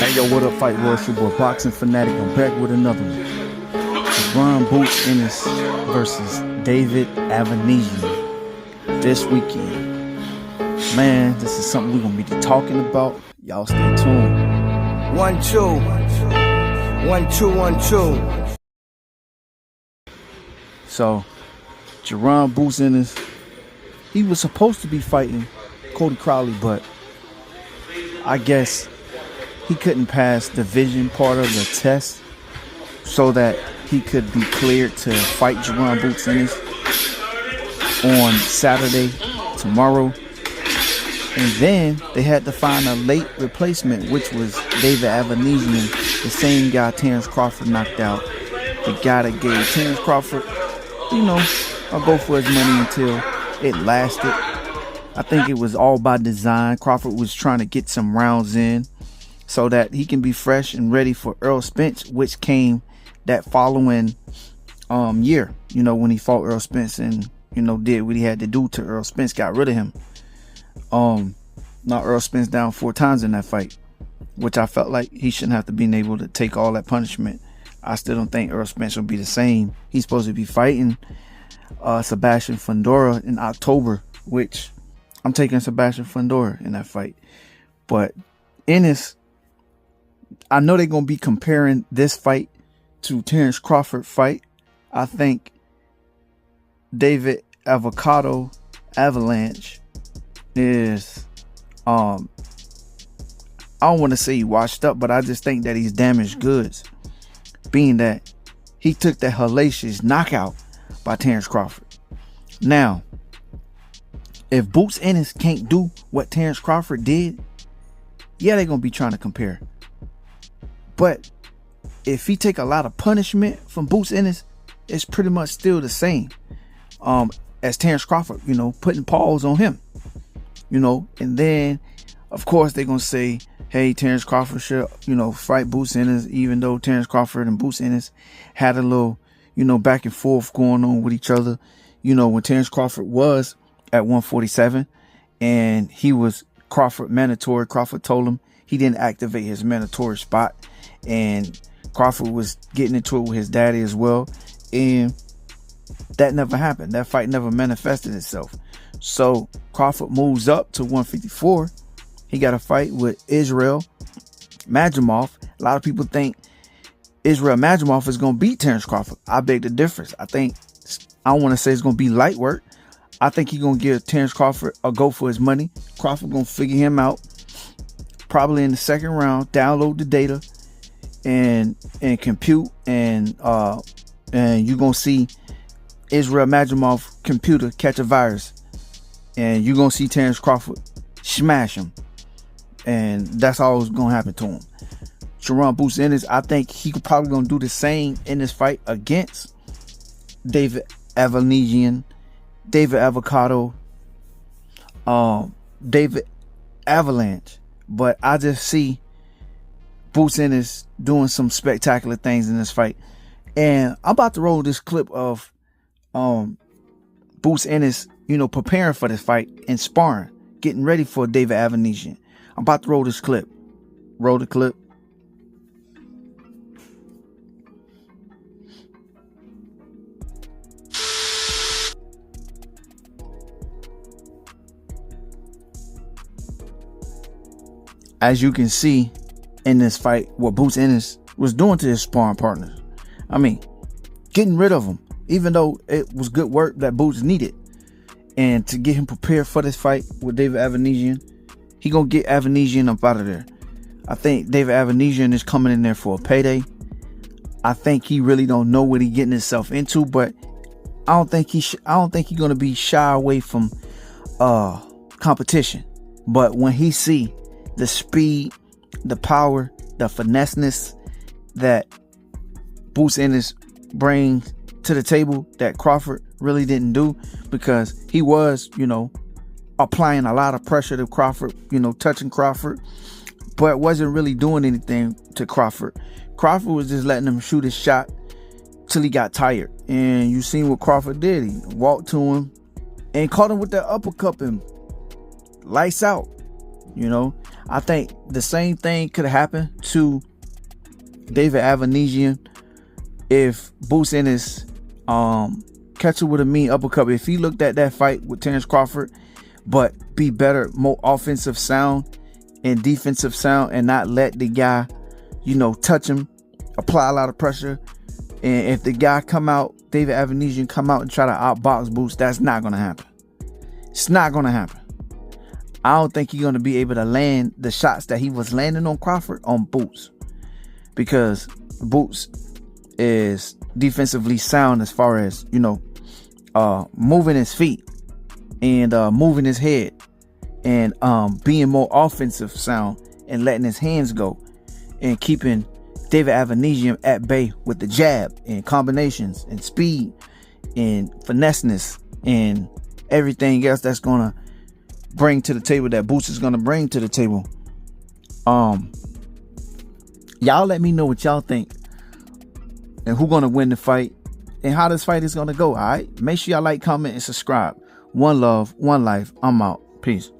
Hey yo, what up, Fight World? Your boy Boxing Fanatic. I'm back with another one. Jaron Ennis versus David Avanesyan this weekend. Man, this is something we're gonna be talking about. Y'all stay tuned. 1 2 1 2 1 2. So, Jaron Ennis, he was supposed to be fighting Cody Crowley, but I guess he couldn't pass the vision part of the test so that he could be cleared to fight Jaron Ennis on Saturday, tomorrow. And then they had to find a late replacement, which was David Avanesyan, the same guy Terence Crawford knocked out. The guy that gave Terence Crawford, I'll go for his money until it lasted. I think it was all by design. Crawford was trying to get some rounds in so that he can be fresh and ready for Errol Spence, which came that following year, when he fought Errol Spence and, did what he had to do to Errol Spence, got rid of him. Knocked Errol Spence down 4 times in that fight, which I felt like he shouldn't have to be able to take all that punishment. I still don't think Errol Spence will be the same. He's supposed to be fighting Sebastian Fundora in October, which I'm taking Sebastian Fundora in that fight. But Ennis, I know they're going to be comparing this fight to Terence Crawford fight. I think David Avalanche is, I don't want to say he washed up, but I just think that he's damaged goods, being that he took that hellacious knockout by Terence Crawford. Now, if Ennis can't do what Terence Crawford did, yeah, they're going to be trying to compare. But if he take a lot of punishment from Ennis, it's pretty much still the same as Terence Crawford, putting paws on him, and then of course they're going to say, hey, Terence Crawford should, fight Ennis, even though Terence Crawford and Ennis had a little, back and forth going on with each other, when Terence Crawford was at 147 and he was Crawford mandatory. Crawford told him he didn't activate his mandatory spot, and Crawford was getting into it with his daddy as well, and that never happened. That fight never manifested itself. So Crawford moves up to 154. He got a fight with Israel Madrimov. A lot of people think Israel Madrimov is going to beat Terence Crawford. I beg the difference. I don't want to say it's going to be light work. I think he's going to give Terence Crawford a go for his money. Crawford going to figure him out probably in the second round, download the data and compute, and you're going to see Israel Madrimov computer catch a virus, and you're going to see Terence Crawford smash him, and that's all that's going to happen to him. Jaron Ennis, I think he could probably going to do the same in this fight against David Avanesyan, David Avocado, David Avalanche. But I just see Ennis doing some spectacular things in this fight. And I'm about to roll this clip of Ennis, preparing for this fight and sparring, getting ready for David Avanesyan. I'm about to roll this clip. Roll the clip. As you can see in this fight, what Ennis was doing to his sparring partners. I mean, getting rid of him, even though it was good work that needed. And to get him prepared for this fight with David Avanesyan, he gonna get Avanesyan up out of there. I think David Avanesyan is coming in there for a payday. I think he really don't know what he getting himself into, but I don't think he's gonna be shy away from competition. But when he see the speed, the power, the finesseness that Ennis brings to the table that Crawford really didn't do, because he was, applying a lot of pressure to Crawford, touching Crawford, but wasn't really doing anything to Crawford. Crawford was just letting him shoot his shot till he got tired. And you seen what Crawford did. He walked to him and caught him with that uppercut and lights out. You know, I think the same thing could happen to David Avanesyan if Boots Ennis catch her with a mean uppercut. If he looked at that fight with Terence Crawford, but be better, more offensive sound and defensive sound, and not let the guy, you know, touch him, apply a lot of pressure. And if the guy come out, David Avanesyan come out and try to outbox Boots, that's not gonna happen. It's not gonna happen. I don't think he's gonna be able to land the shots that he was landing on Crawford on Boots, because Boots is defensively sound as far as, you know, moving his feet and moving his head and being more offensive sound and letting his hands go and keeping David Avanesyan at bay with the jab and combinations and speed and fineness and everything else that's gonna bring to the table, that Boots is gonna bring to the table. Y'all let me know what y'all think and who gonna win the fight and how this fight is gonna go. All right, make sure y'all like, comment, and subscribe. One love, one life. I'm out. Peace.